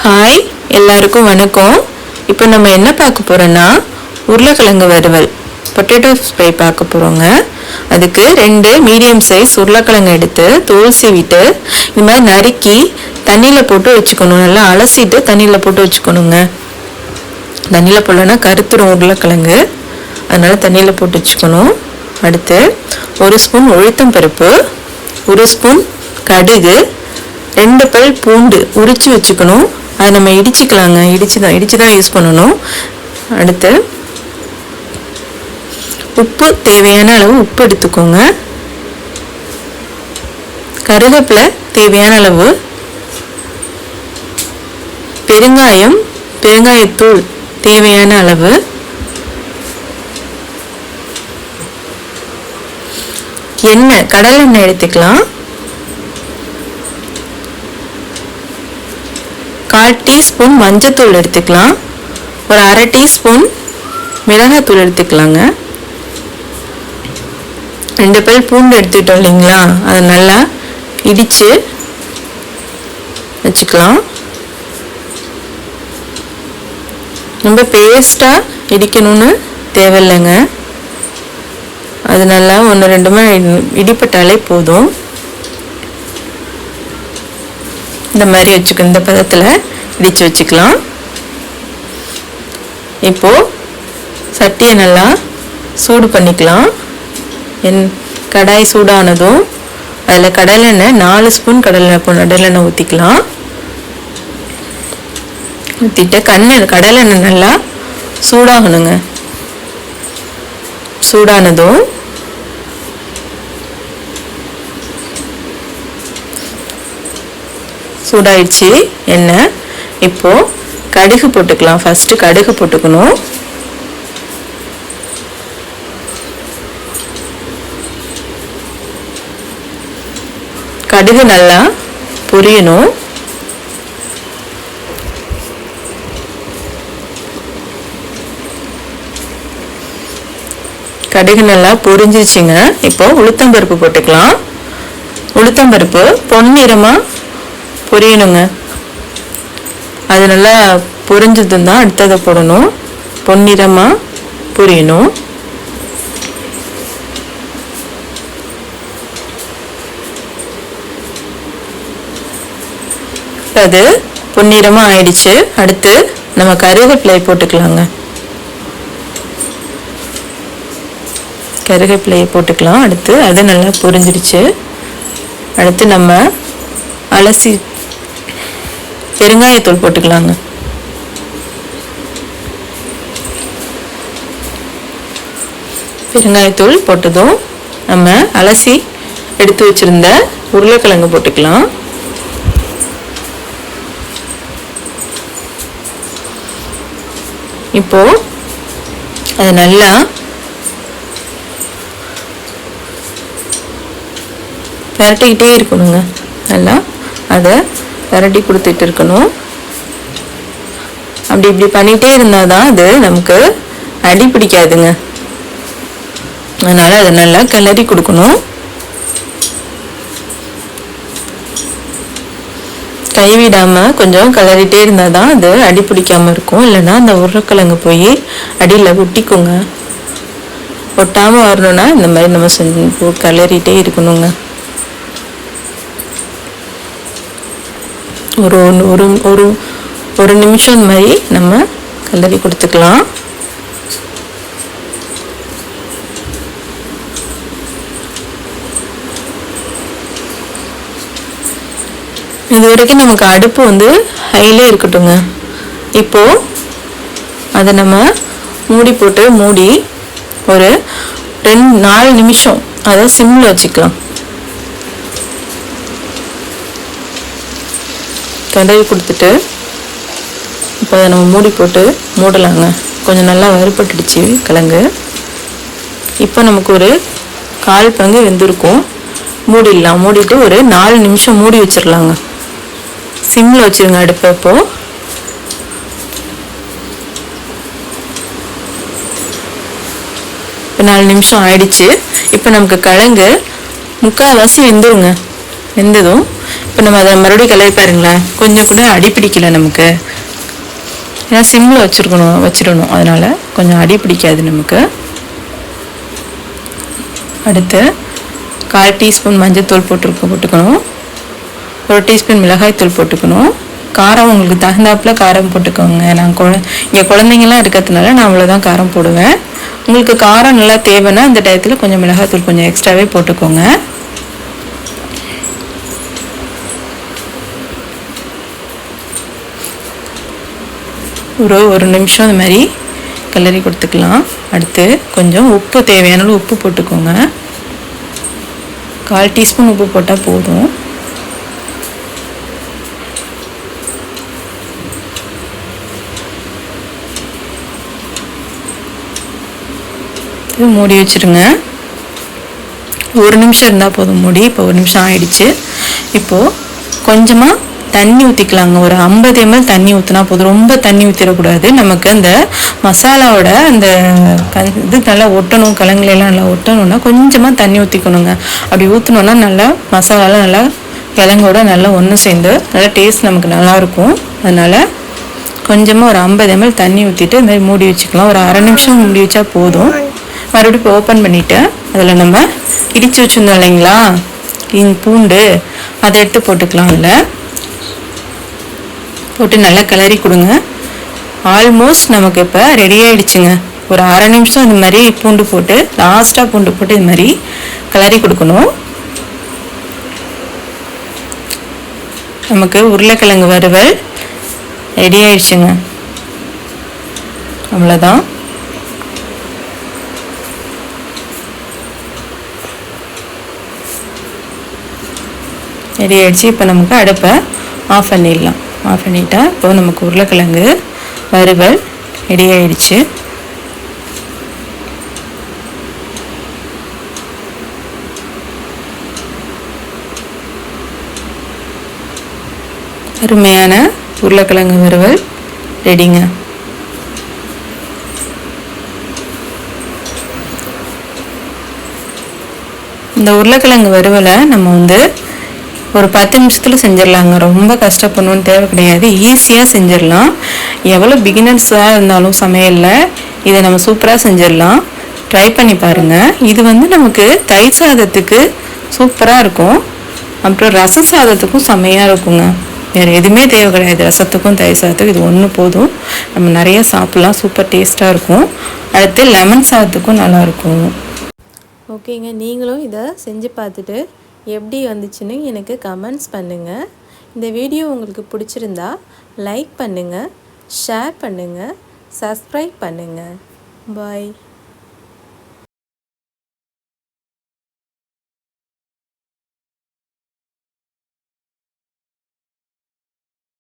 Hi, எல்லாருக்கும் வணக்கம். இப்போ நம்ம என்ன பார்க்க போறோம்னா உருளைக்கிழங்கு வறுவல், பொட்டேட்டோ ஃப்ரை பார்க்க போறோங்க. அதுக்கு 2 மீடியம் சைஸ் உருளைக்கிழங்கு எடுத்து தோல் சீவிட்டு இந்த மாதிரி நறுக்கி தண்ணியில் போட்டு வச்சுக்கணும். நல்லா அலசிட்டு தண்ணியில் போட்டு வச்சுக்கணுங்க. தண்ணியில் போடலன்னா கருத்துரும் உருளைக்கிழங்கு, அதனால தண்ணியில் போட்டு வச்சுக்கணும். அடுத்து 1 ஸ்பூன் உளுத்தம் பருப்பு, 1 ஸ்பூன் கடுகு, 2 பல் பூண்டு உரிச்சு வச்சுக்கணும். அதை நம்ம இடிச்சுக்கலாங்க. இடிச்சு தான் யூஸ் பண்ணணும். அடுத்து உப்பு, தேவையான அளவு உப்பு எடுத்துக்கோங்க. கருவேப்பிலை தேவையான அளவு, பெருங்காயம், பெருங்காயத்தூள் தேவையான அளவு, எண்ணெய், கடலை எண்ணெய் எடுத்துக்கலாம். 1/4 டீஸ்பூன் மஞ்சத்தூள் எடுத்துக்கலாம். ஒரு 1/2 டீஸ்பூன் மிளகாத்தூள் எடுத்துக்கலாங்க. 2 பல் பூண்டு எடுத்துக்கிட்டோம் இல்லைங்களா, அதை நல்லா இடித்து வச்சுக்கலாம். ரொம்ப பேஸ்ட்டாக இடிக்கணும்னு தேவையில்லைங்க. அது நல்லா 1-2 இடிப்பட்டாலே போதும். இந்த மாதிரி வச்சுக்கணும். இந்த பதத்தில் இடித்து வச்சுக்கலாம். இப்போது சட்டியை நல்லா சூடு பண்ணிக்கலாம். கடாய் சூடானதும் அதில் கடலெண்ணெய் 4 ஸ்பூன் கடலெண்ணெய் ஊற்றிக்கலாம். ஊற்றிட்டு கடலெண்ணெய் நல்லா சூடாகணுங்க. சூடானதும் சூடாயிடுச்சு எண்ணெய். இப்போது கடுகு போட்டுக்கலாம். ஃபஸ்ட்டு கடுகு போட்டுக்கணும். கடுகு நல்லா பொரியணும். கடுகு நல்லா பொரிஞ்சிருச்சுங்க. இப்போ உளுத்தம்பருப்பு போட்டுக்கலாம். உளுத்தம்பருப்பு பொன்னிறமாக பொரியணுங்க. அது நல்லா பொரிஞ்சதும் தான் அடுத்ததை போடணும். பொன்னிறமாக பொரியணும். அது பொன்னிறமாக ஆயிடுச்சு. அடுத்து நம்ம கருவேப்பிலை போட்டுக்கலாங்க. கருவேப்பிலையை போட்டுக்கலாம். அடுத்து அது நல்லா பொரிஞ்சிடுச்சு. அடுத்து நம்ம அலசி பெருங்காயத்தூள் போட்டுக்கலாங்க. பெருங்காயத்தூள் போட்டதும் நம்ம அலசி எடுத்து வச்சிருந்த உருளைக்கிழங்கு போட்டுக்கலாம். இப்போ அது நல்லா பரட்டிக்கிட்டே இருக்கணுங்க. நல்லா அதை பரட்டி கொடுத்துட்டு இருக்கணும். இப்படி பண்ணிகிட்டே இருந்தால் தான் அது நமக்கு அடி பிடிக்காதுங்க. அதனால் அதை நல்லா கிளறி கொடுக்கணும். கைவிடாமல் கொஞ்சம் கிளறிட்டே இருந்தால் தான் அது அடி பிடிக்காமல் இருக்கும். இல்லைன்னா அந்த உருளைக்கிழங்கு போய் அடியில் ஒட்டிக்குங்க. ஒட்டாமல் வரணும்னா இந்த மாதிரி நம்ம கிளறிட்டே இருக்கணுங்க. ஒரு நிமிஷம் இந்த மாதிரி நம்ம கிளறி கொடுத்துக்கலாம். இது வரைக்கும் நமக்கு அடுப்பு ஹைலே இருக்கட்டுங்க. இப்போ அதை நம்ம மூடி ஒரு 4 நிமிஷம் அதை சிம்மில் வச்சுக்கலாம். கிளறி கொடுத்துட்டு இப்போ அதை நம்ம மூடலாங்க. கொஞ்சம் நல்லா வறுபட்டுடுச்சு கிழங்கு. இப்போ நமக்கு ஒரு 1/4 பங்கு வெந்திருக்கும். மூடிடலாம். மூடிட்டு ஒரு 4 நிமிஷம் மூடி வச்சிடலாங்க. சிம்மில் வச்சுருங்க அடுப்பை. இப்போது 4 நிமிஷம் ஆயிடுச்சு. இப்போ நமக்கு கிழங்கு 3/4 வெந்துருங்க. வெந்ததும் இப்போ நம்ம அதை மறுபடியும் கிளறி பாருங்களேன், கொஞ்சம் கூட அடி பிடிக்கல நமக்கு. ஏன்னா சிம்மில் வச்சிடணும், அதனால் கொஞ்சம் அடி பிடிக்காது நமக்கு. அடுத்து 1/4 டீஸ்பூன் மஞ்சள் போட்டுக்கணும். 1 டீஸ்பூன் மிளகாய் தூள் போட்டுக்கணும். காரம் உங்களுக்கு தகுந்தாப்பில் காரம் போட்டுக்கோங்க. இங்கே குழந்தைங்கள்லாம் இருக்கிறதுனால நான் அவ்வளோதான் காரம் போடுவேன். உங்களுக்கு காரம் நல்லா தேவைன்னா இந்த டயத்தில் கொஞ்சம் மிளகாய் தூள் கொஞ்சம் எக்ஸ்ட்ராவே போட்டுக்கோங்க. ஒரு நிமிஷம் இந்த மாதிரி கிளறி கொடுத்துக்கலாம். அடுத்து கொஞ்சம் உப்பு, தேவையான உப்பு போட்டுக்கோங்க. 1/4 டீஸ்பூன் உப்பு போட்டால் போதும். இது மூடி வச்சுருங்க. 1 நிமிஷம் இருந்தால் போதும் மூடி. இப்போ 1 நிமிஷம் ஆயிடுச்சு. இப்போது கொஞ்சமாக தண்ணி ஊற்றிக்கலாங்க. ஒரு 50 ml தண்ணி ஊற்றினா போதும். ரொம்ப தண்ணி ஊற்றிடக்கூடாது. நமக்கு அந்த மசாலாவோட அந்த இது நல்லா ஒட்டணும், கிழங்குலாம் நல்லா ஒட்டணும்னா கொஞ்சமாக தண்ணி ஊற்றிக்கணுங்க. அப்படி ஊற்றினோன்னா நல்லா மசாலாலாம் நல்லா கிழங்கோட நல்லா ஒன்று சேர்ந்து நல்லா டேஸ்ட் நமக்கு நல்லாயிருக்கும். அதனால் கொஞ்சமாக ஒரு 50 ml தண்ணி ஊற்றிட்டு இந்த மாதிரி மூடி வச்சுக்கலாம். ஒரு 1/2 நிமிஷம் மூடி வச்சா போதும். மறுபடியும் இப்போ ஓப்பன் பண்ணிவிட்டு அதில் நம்ம இடித்து வச்சுருந்தோம் இல்லைங்களா பூண்டு, அதை எடுத்து போட்டுக்கலாம். அதில் போட்டு நல்லா கிளறி கொடுங்க. ஆல்மோஸ்ட் நமக்கு இப்போ ரெடி ஆகிடுச்சுங்க. ஒரு 1/2 நிமிஷம் இந்த மாதிரி பூண்டு போட்டு லாஸ்ட்டாக பூண்டு போட்டு இது மாதிரி கிளறி கொடுக்கணும். நமக்கு உருளைக்கிழங்கு வறுவல் ரெடி ஆயிடுச்சுங்க. அவ்வளோதான். ரெடி ஆயிடுச்சு. இப்போ நமக்கு அடுப்பை ஆஃப் பண்ணிடலாம். ஆஃப் பண்ணிட்டா இப்போ நமக்கு உருளைக்கிழங்கு வறுவல் ரெடி ஆயிடுச்சு. அருமையான உருளைக்கிழங்கு வறுவல் ரெடிங்க. இந்த உருளைக்கிழங்கு வறுவலை நம்ம ஒரு 10 நிமிஷத்தில் செஞ்சிடலாங்க. ரொம்ப கஷ்டப்படணும்னு தேவை கிடையாது. ஈஸியாக செஞ்சிடலாம். எவ்வளோ பிகினர்ஸாக இருந்தாலும் சமையலில் இதை நம்ம சூப்பராக செஞ்சிடலாம். ட்ரை பண்ணி பாருங்கள். இது நமக்கு தயிர் சாதத்துக்கு சூப்பராக இருக்கும். அப்புறம் ரச சாதத்துக்கும் செம்மையாக இருக்குங்க. வேறு எதுவுமே தேவை கிடையாது. ரசத்துக்கும் தயிர் சாதத்துக்கும் இது ஒன்று போதும். நம்ம நிறைய சாப்பிட்லாம். சூப்பர் டேஸ்ட்டாக இருக்கும். அடுத்து லெமன் சாதத்துக்கும் நல்லாயிருக்கும். ஓகேங்க, நீங்களும் இதை செஞ்சு பார்த்துட்டு எப்படி வந்துச்சுன்னு எனக்கு கமெண்ட்ஸ் பண்ணுங்கள். இந்த வீடியோ உங்களுக்கு பிடிச்சிருந்தா லைக் பண்ணுங்கள், ஷேர் பண்ணுங்கள், சப்ஸ்கிரைப் பண்ணுங்கள். பாய்.